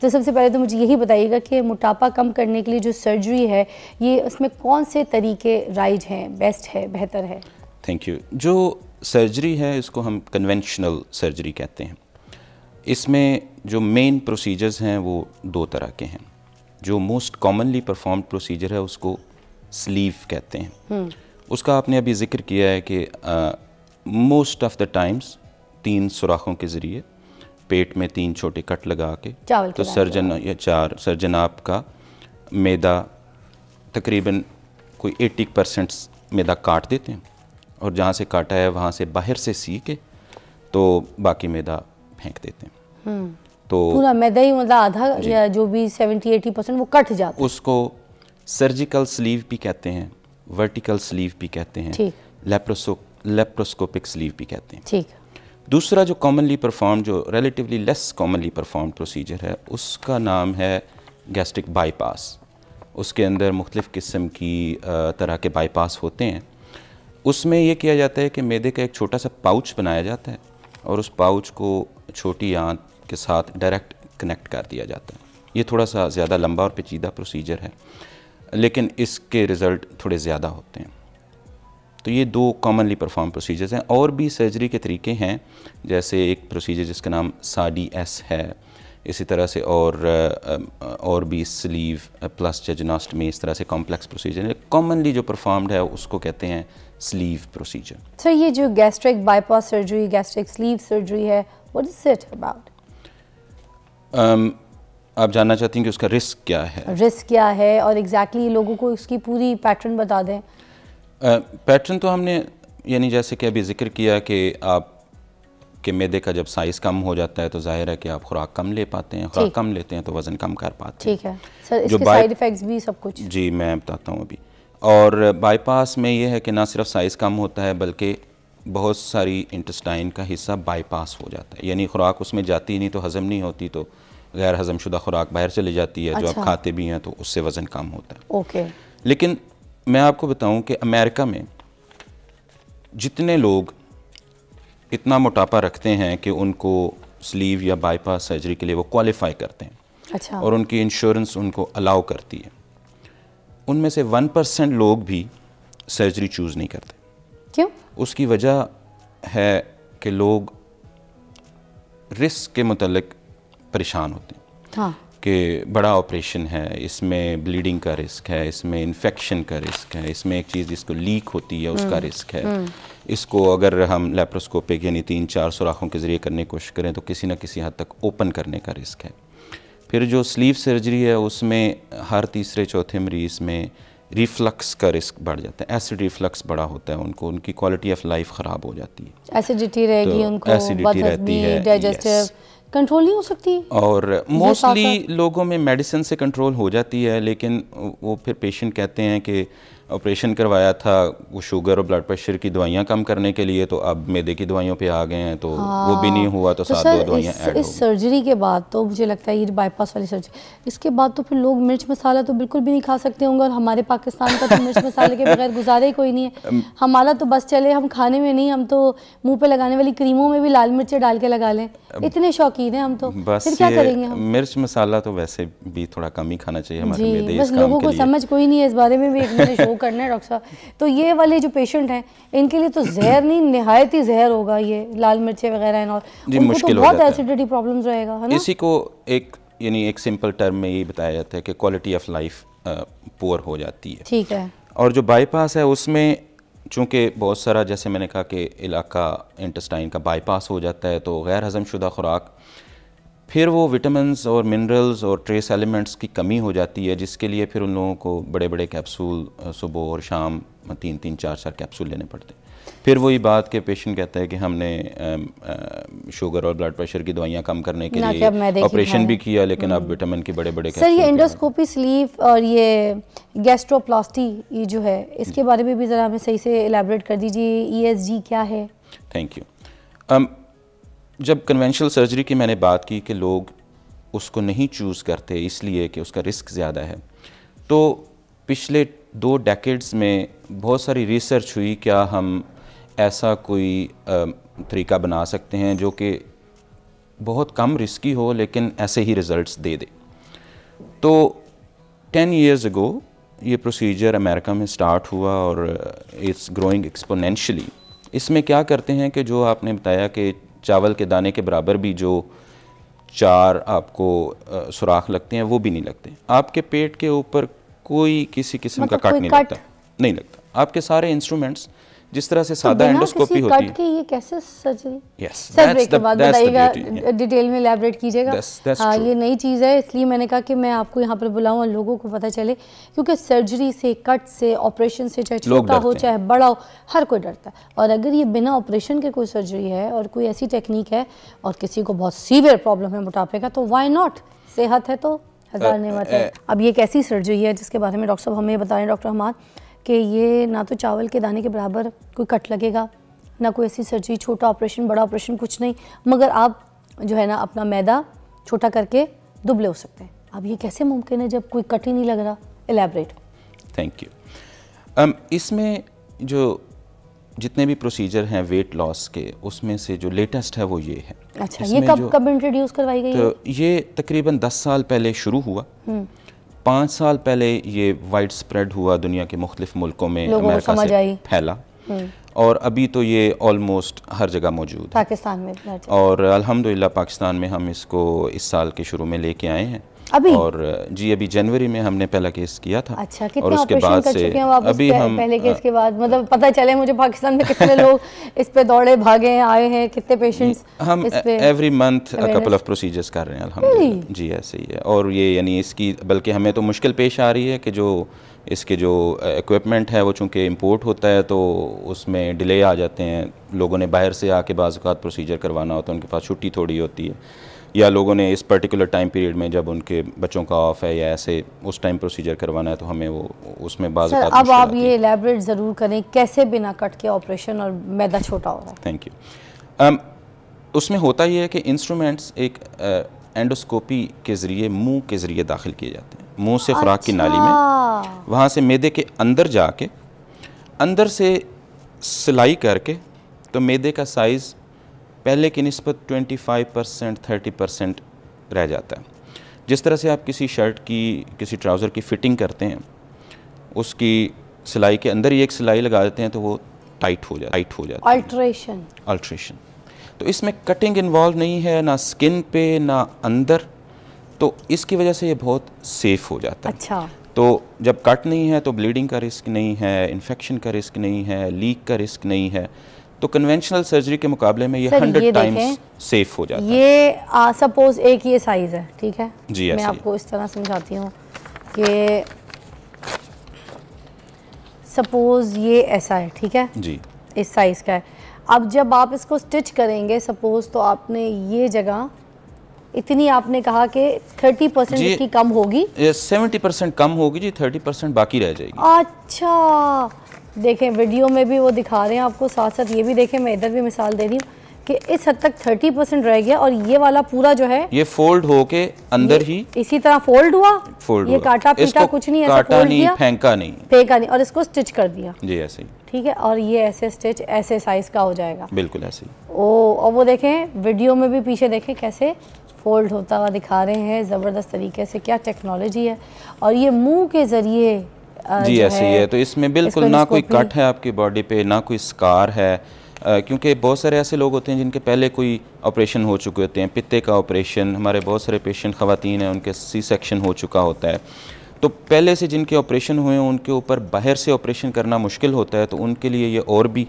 तो सबसे पहले तो मुझे यही बताइएगा कि मोटापा कम करने के लिए जो सर्जरी है, ये उसमें कौन से तरीके राइज हैं, बेस्ट है, बेहतर है? Thank you. जो सर्जरी है इसको हम कन्वेंशनल सर्जरी कहते हैं। इसमें जो मेन प्रोसीजर्स हैं वो दो तरह के हैं। जो मोस्ट कॉमनली परफॉर्म्ड प्रोसीजर है उसको स्लीव कहते हैं। उसका आपने अभी जिक्र किया है कि मोस्ट ऑफ द टाइम्स 3 सुराखों के ज़रिए पेट में 3 छोटे कट लगा के तो सर्जन या 4 सर्जन आपका मैदा तकरीबन कोई 80% मैदा काट देते हैं और जहाँ से काटा है वहाँ से बाहर से सी के तो बाकी मैदा फेंक देते हैं। तो पूरा मैदा ही मतलब आधा या जो भी 70-80% वो कट जाता है। उसको सर्जिकल स्लीव भी कहते हैं, वर्टिकल स्लीव भी कहते हैं, लेप्रोस्कोपिक स्लीव भी कहते हैं। ठीक। दूसरा जो कॉमनली परफॉर्म, जो relatively less commonly perform procedure है उसका नाम है गैस्ट्रिक बाईपास। उसके अंदर मुख्तलिफ़ किस्म की तरह के बाईपास होते हैं। उसमें ये किया जाता है कि मैदे का एक छोटा सा पाउच बनाया जाता है और उस पाउच को छोटी आंत के साथ डायरेक्ट कनेक्ट कर दिया जाता है। ये थोड़ा सा ज़्यादा लंबा और पेचीदा प्रोसीजर है लेकिन इसके रिज़ल्ट थोड़े ज़्यादा होते हैं। तो ये 2 कॉमनली परफॉर्म प्रोसीजर्स हैं। और भी सर्जरी के तरीके हैं, जैसे एक प्रोसीजर जिसका नाम SADI-S है, इसी तरह से और भी स्लीव प्लस जेजुनोस्टमी, इस तरह से कॉम्प्लेक्स प्रोसीजर है। कॉमनली जो परफॉर्म्ड है उसको कहते हैं स्लीव प्रोसीजर। सर ये जो gastric bypass surgery, gastric sleeve surgery है, व्हाट इज इट अबाउट? आप जानना चाहती हैं कि उसका रिस्क क्या है? रिस्क क्या है और एग्जैक्टली लोगों को उसकी पूरी पैटर्न बता दें। पैटर्न तो हमने यानी जैसे कि अभी जिक्र किया कि आप के मैदे का जब साइज़ कम हो जाता है तो जाहिर है कि आप खुराक कम ले पाते हैं, खुराक कम लेते हैं तो वज़न कम कर पाते हैं। ठीक है सर, इसके साइड इफ़ेक्ट्स भी सब कुछ? जी मैं बताता हूँ अभी। और बाईपास में ये है कि ना सिर्फ साइज़ कम होता है बल्कि बहुत सारी इंटेस्टाइन का हिस्सा बाईपास हो जाता है, यानी खुराक उसमें जाती ही नहीं तो हज़म नहीं होती, तो गैर हज़म शुदा खुराक बाहर चली जाती है। जो आप खाते भी हैं तो उससे वज़न कम होता है। ओके। लेकिन मैं आपको बताऊं कि अमेरिका में जितने लोग इतना मोटापा रखते हैं कि उनको स्लीव या बाईपास सर्जरी के लिए वो क्वालिफाई करते हैं, अच्छा, और उनकी इंश्योरेंस उनको अलाउ करती है, उनमें से 1% लोग भी सर्जरी चूज़ नहीं करते। क्यों? उसकी वजह है कि लोग रिस्क के मुतल्लिक परेशान होते हैं। हाँ, कि बड़ा ऑपरेशन है, इसमें ब्लीडिंग का रिस्क है, इसमें इन्फेक्शन का रिस्क है, इसमें एक चीज़ जिसको लीक होती है उसका रिस्क है, इसको अगर हम लेप्रोस्कोपिक यानी 3-4 सुराखों के ज़रिए करने की कोशिश करें तो किसी न किसी हद तक ओपन करने का रिस्क है। फिर जो स्लीव सर्जरी है उसमें हर तीसरे चौथे मरीज़ में रिफ्लक्स का रिस्क बढ़ जाता है, एसिड रिफ्लक्स बड़ा होता है, उनको उनकी क्वालिटी ऑफ लाइफ ख़राब हो जाती है, एसिडिटी रहेगी, तो उनको एसिडिटी रहती है, डाइजेस्टिव कंट्रोल नहीं हो सकती। और मोस्टली लोगों में मेडिसिन से कंट्रोल हो जाती है, लेकिन वो फिर पेशेंट कहते हैं कि ऑपरेशन करवाया था वो शुगर और ब्लड प्रेशर की दवाइयाँ कम करने के लिए, तो अब मैदे की दवाइयों पे आ गए हैं, तो वो भी नहीं हुआ तो साथ 2 दवाइयाँ ऐड हो गई। इस सर्जरी के बाद तो मुझे लगता है ये बाईपास वाली सर्जरी, इसके बाद तो फिर लोग मिर्च मसाला तो बिल्कुल भी नहीं खा सकते होंगे, और हमारे पाकिस्तान का तो मिर्च मसाले के बगैर गुजारा ही कोई नहीं है। हमारा तो बस चले हम खाने में नहीं, हम तो मुँह पे लगाने वाली क्रीमों में भी लाल मिर्चें डाल के लगा लें, इतने शौकीन हैं हम तो। फिर क्या करेंगे हम? मिर्च मसाला तो वैसे भी थोड़ा कम ही खाना चाहिए हमारे मैदे, बस लोगों को समझ कोई नहीं है इस बारे में भी, एक मैंने शो करना है डॉक्टर साहब। तो ये वाले जो पेशेंट हैं इनके लिए तो जहर नहीं, निहायत ही जहर होगा ये लाल मिर्चें वगैरह, और उनको तो बहुत एसिडिटी प्रॉब्लम्स रहेगा, है ना? इसी को एक सिंपल टर्म में ये बताया जाता है कि क्वालिटी ऑफ लाइफ पुअर हो जाती है। ठीक है। और जो बाईपास है उसमें चूँकि बहुत सारा, जैसे मैंने कहा कि इलाका इंटेस्टाइन का बाईपास हो जाता है, तो गैर हज़म शुदा खुराक, फिर वो विटामिन्स और मिनरल्स और ट्रेस एलिमेंट्स की कमी हो जाती है, जिसके लिए फिर उन लोगों को बड़े बड़े कैप्सूल सुबह और शाम 3-3, 4-4 कैप्सूल लेने पड़ते हैं। फिर वही बात के पेशेंट कहता है कि हमने शुगर और ब्लड प्रेशर की दवाइयाँ कम करने के लिए ऑपरेशन भी किया, लेकिन अब विटामिन की बड़े बड़े सर, ये एंडोस्कोपी, स्लीव और ये गैस्ट्रोप्लास्टी ये जो है, इसके बारे में भी ज़रा हमें सही से इलैबोरेट कर दीजिए। ESG क्या है? Thank you. जब कन्वेंशनल सर्जरी की मैंने बात की कि लोग उसको नहीं चूज़ करते इसलिए कि उसका रिस्क ज़्यादा है, तो पिछले 2 डेकेड्स में बहुत सारी रिसर्च हुई, क्या हम ऐसा कोई तरीका बना सकते हैं जो कि बहुत कम रिस्की हो लेकिन ऐसे ही रिज़ल्ट्स दे दे। तो 10 years ago ये प्रोसीजर अमेरिका में स्टार्ट हुआ और इट्स ग्रोइंग एक्सपोनेंशियली। इसमें क्या करते हैं कि जो आपने बताया कि चावल के दाने के बराबर भी जो 4 आपको सुराख लगते हैं वो भी नहीं लगते। आपके पेट के ऊपर कोई किसी किस्म का कट नहीं लगता। आपके सारे इंस्ट्रूमेंट्स जिस तरह से सादा एंडोस्कोपी होती है। कट के ये कैसे सर्जरी? Yes, सर ब्रेक के बाद बताइएगा, डिटेल में एलैबोरेट कीजिएगा। हाँ, ये नई चीज़ है, इसलिए मैंने कहा कि मैं आपको यहाँ पर बुलाऊँ और लोगों को पता चले, क्योंकि सर्जरी से, कट से, ऑपरेशन से, चाहे छोटा हो चाहे बड़ा हो, हर कोई डरता है। और अगर ये बिना ऑपरेशन के कोई सर्जरी है और कोई ऐसी टेक्निक है और किसी को बहुत सीवियर प्रॉब्लम है मोटापे का, तो वाई नॉट? सेहत है तो हज़ार नेमत है। अब ये एक ऐसी सर्जरी है जिसके बारे में डॉक्टर साहब हमें बता रहे हैं, डॉक्टर हमाद, कि ये ना तो चावल के दाने के बराबर कोई कट लगेगा, ना कोई ऐसी सर्जरी, छोटा ऑपरेशन बड़ा ऑपरेशन कुछ नहीं, मगर आप जो है ना अपना मैदा छोटा करके दुबले हो सकते हैं। अब ये कैसे मुमकिन है जब कोई कट ही नहीं लग रहा? एलैबोरेट। Thank you. इसमें जो जितने भी प्रोसीजर हैं वेट लॉस के, उसमें से जो लेटेस्ट है वो ये है। अच्छा, ये कब इंट्रोड्यूस करवाई गई? तो ये तकरीबन 10 साल पहले शुरू हुआ। 5 साल पहले ये वाइड स्प्रेड हुआ, दुनिया के मुख्तलिफ मुल्कों में अमेरिका से फैला, और अभी तो ये ऑलमोस्ट हर जगह मौजूद है, पाकिस्तान में। और अल्हम्दुलिल्लाह पाकिस्तान में हम इसको इस साल के शुरू में लेके आए हैं अभी। और जी अभी जनवरी में हमने पहला केस किया था। अच्छा, कितने और उसके बाद से अभी हम पहले केस के बाद मतलब पता चले मुझे पाकिस्तान में कितने लोग इस पे दौड़े भागे आए हैं, कितने पेशेंट्स? हम every month couple of procedures कर रहे हैं अल्हम्दुलिल्लाह। जी ऐसे ही है, और ये यानी इसकी बल्कि हमें तो मुश्किल पेश आ रही है कि जो इसके जो इक्विपमेंट है वो चूँकि इंपोर्ट होता है तो उसमें डिले आ जाते हैं। लोगों ने बाहर से आके बाज़ औक़ात प्रोसीजर करवाना होता है, उनके पास छुट्टी थोड़ी होती है, या लोगों ने इस पर्टिकुलर टाइम पीरियड में जब उनके बच्चों का ऑफ है या ऐसे उस टाइम प्रोसीजर करवाना है, तो हमें वो उसमें बाज़ औक़ात अब आप ये एलैबोरेट ज़रूर करें कैसे बिना कट के ऑपरेशन और मैदा छोटा हो रहा है? Thank you. उसमें होता ये है कि इंस्ट्रूमेंट्स एक एंडोस्कोपी के ज़रिए मुंह के ज़रिए दाखिल किए जाते हैं, मुंह से खुराक की नाली में, वहाँ से मैदे के अंदर जाके अंदर से सिलाई करके तो मैदे का साइज़ पहले की निस्बत 25% 30% रह जाता है। जिस तरह से आप किसी शर्ट की, किसी ट्राउज़र की फ़िटिंग करते हैं, उसकी सिलाई के अंदर ही एक सिलाई लगा देते हैं तो वो टाइट हो जाता है। अल्ट्रेशन। तो इसमें कटिंग इन्वॉल्व नहीं है, ना स्किन पे ना अंदर, तो इसकी वजह से ये बहुत सेफ़ हो जाता है। अच्छा। तो जब कट नहीं है तो ब्लीडिंग का रिस्क नहीं है, इन्फेक्शन का रिस्क नहीं है, लीक का रिस्क नहीं है, तो कन्वेंशनल सर्जरी के मुकाबले में ये 100 टाइम्स सेफ हो जाता है। ये सपोज एक ये साइज़ है, ठीक है जी, मैं आपको इस तरह समझाती हूँ कि सपोज ये ऐसा है, ठीक है जी, इस साइज़ का है। अब जब आप इसको स्टिच करेंगे सपोज, तो आपने ये जगह इतनी आपने कहा कि 30% इसकी कम होगी, 70% कम होगी जी, 30% बाकी रह जाएगी। अच्छा, देखें वीडियो में भी वो दिखा रहे हैं आपको, साथ साथ ये भी देखें, मैं इधर भी मिसाल दे रही हूँ कि इस हद तक 30% रह गया, और ये वाला पूरा जो है ये फोल्ड होके अंदर ही इसी तरह फोल्ड हुआ, ये काटा पीटा कुछ नहीं, ऐसा फोल्ड किया, फेंका नहीं, और इसको स्टिच कर दिया जी ऐसे ही, ठीक है। और ये ऐसे स्टिच ऐसे साइज का हो जाएगा, बिल्कुल ऐसे ही। और वो देखें वीडियो में भी पीछे देखें कैसे फोल्ड होता हुआ दिखा रहे हैं, ज़बरदस्त तरीके से, क्या टेक्नोलॉजी है। और ये मुंह के ज़रिए जी ऐसे ही है, तो इसमें बिल्कुल ना कोई कट है आपकी बॉडी पे, ना कोई स्कार है, क्योंकि बहुत सारे ऐसे लोग होते हैं जिनके पहले कोई ऑपरेशन हो चुके होते हैं, पित्ते का ऑपरेशन, हमारे बहुत सारे पेशेंट ख़वातीन हैं उनके सी सेक्शन हो चुका होता है, तो पहले से जिनके ऑपरेशन हुए हैं उनके ऊपर बाहर से ऑपरेशन करना मुश्किल होता है, तो उनके लिए ये और भी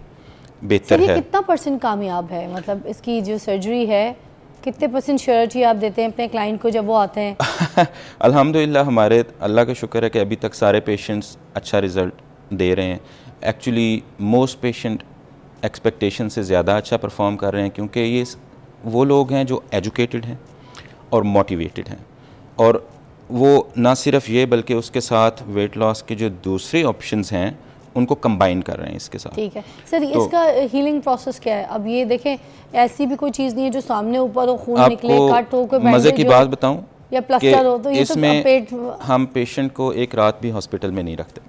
बेहतर है। कितना % कामयाब है, मतलब इसकी जो सर्जरी है कितने % श्योरिटी आप देते हैं अपने क्लाइंट को जब वो आते हैं? अल्हम्दुलिल्लाह हमारे अल्लाह का शुक्र है कि अभी तक सारे पेशेंट्स अच्छा रिज़ल्ट दे रहे हैं। एक्चुअली मोस्ट पेशेंट एक्सपेक्टेशन से ज़्यादा अच्छा परफॉर्म कर रहे हैं, क्योंकि ये वो लोग हैं जो एजुकेटेड हैं और मोटिवेटेड हैं, और वो ना सिर्फ ये बल्कि उसके साथ वेट लॉस के जो दूसरे ऑप्शंस हैं उनको कंबाइन कर रहे हैं इसके साथ। ठीक है सर, तो इसका हीलिंग प्रोसेस क्या है? अब ये देखें, ऐसी भी कोई चीज़ नहीं है जो सामने ऊपर हो, खून निकले, कट हो, कोई मज़े की बात बताऊं या प्लास्टर हो, तो ये इसमें तो हम पेशेंट को एक रात भी हॉस्पिटल में नहीं रखते।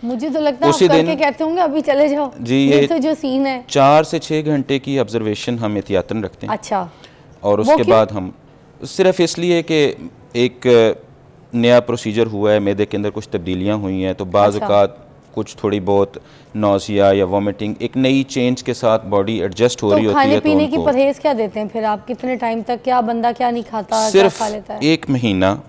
मुझे तो लगता है आप करके कहते होंगे अभी चले जाओ जी, ये तो जो सीन है 4 से 6 घंटे की ऑब्जर्वेशन हम एहतियातन रखते हैं। अच्छा, और उसके बाद हम सिर्फ इसलिए कि एक नया प्रोसीजर हुआ है, मैदे के अंदर कुछ तब्दीलियाँ हुई हैं, तो बाज़ औक़ात कुछ थोड़ी बहुत नौसिया या वॉमिटिंग एक नई चेंज के साथ बॉडी एडजस्ट हो रही होती है। खाने पीने की परहेज क्या देते हैं फिर आप? कितने टाइम तक क्या बंदा क्या नहीं खाता, सिर्फ क्या खा लेता है? 1 महीना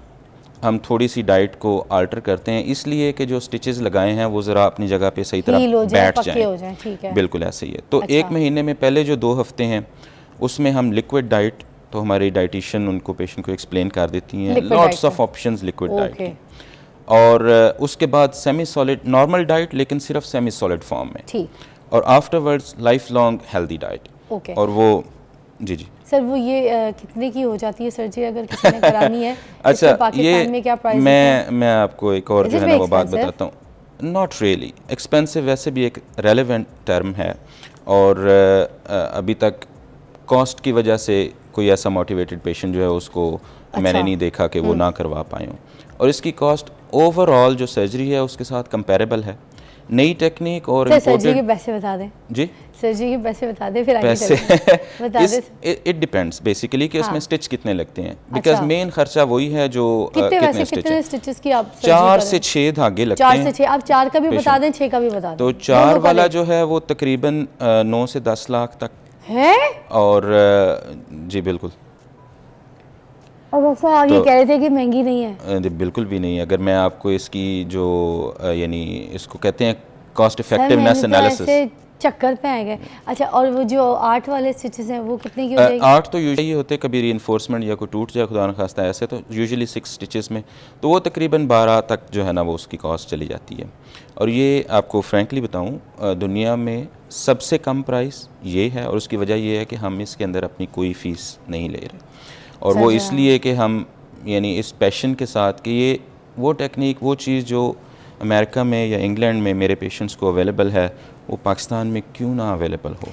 हम थोड़ी सी डाइट को आल्टर करते हैं, इसलिए कि जो स्टिचेस लगाए हैं वो ज़रा अपनी जगह पे सही तरह बैठ जाएं। ठीक है, बिल्कुल ऐसे ही है। तो 1 महीने में पहले जो 2 हफ्ते हैं उसमें हम लिक्विड डाइट, तो हमारी डाइटिशियन उनको पेशेंट को एक्सप्लेन कर देती हैं lots of options liquid diet की, और उसके बाद सेमी सॉलिड नॉर्मल डाइट लेकिन सिर्फ सेमी सॉलिड फॉर्म में, ठीक, और afterwards life long healthy diet. और वो जी सर वो ये कितने की हो जाती है सर्जरी अगर किसी ने करानी है? अच्छा, पाकिस्तान में क्या प्राइस है? मैं आपको एक और जो है ना वो बात बताता हूँ। नॉट रियली एक्सपेंसिव, वैसे भी एक रेलेवेंट टर्म है, और अभी तक कॉस्ट की वजह से कोई ऐसा मोटिवेटेड पेशेंट जो है उसको मैंने नहीं देखा कि वो ना करवा पाए हों, और इसकी कॉस्ट ओवरऑल जो सर्जरी है उसके साथ कंपेरेबल है। नई टेक्निक और सर्जरी के पैसे बता दें जी, सर्जरी के पैसे बता दें फिर पैसे इट डिपेंड्स बेसिकली कि उसमें स्टिच कितने लगते हैं, बिकॉज मेन खर्चा वही है जो कितने स्टिचेस की आप 4 से 6 धागे लगते हैं। 4 से 6, आप 4 का भी बता दें 6 का भी बता दें। तो 4 वाला जो है वो तकरीबन 9 से 10 लाख तक है, और जी बिल्कुल। और आप ये कह रहे थे कि महंगी नहीं है? बिल्कुल भी नहीं। अगर मैं आपको इसकी जो यानी इसको कहते हैं कॉस्ट इफेक्टिवनेस एनालिसिस, चक्कर पे आ गए। अच्छा, और वो जो 8 वाले स्टिचेस हैं वो कितने की हो जाएगी? 8 तो यूजुअली होते, कभी रीइंफोर्समेंट या कोई टूट जाए खुदा न खास्ता ऐसे, तो यूजुअली 6 स्टिचेस में तो वो तकरीबन 12 तक जो है ना वो उसकी कॉस्ट चली जाती है। और ये आपको फ्रैंकली बताऊं, दुनिया में सबसे कम प्राइस ये है, और उसकी वजह ये है कि हम इसके अंदर अपनी कोई फ़ीस नहीं ले रहे, और वो इसलिए कि हम यानी इस पैशन के साथ कि ये वो टेक्निक, वो चीज़ जो अमेरिका में या इंग्लैंड में मेरे पेशेंट्स को अवेलेबल है, वो पाकिस्तान में क्यों ना अवेलेबल हो।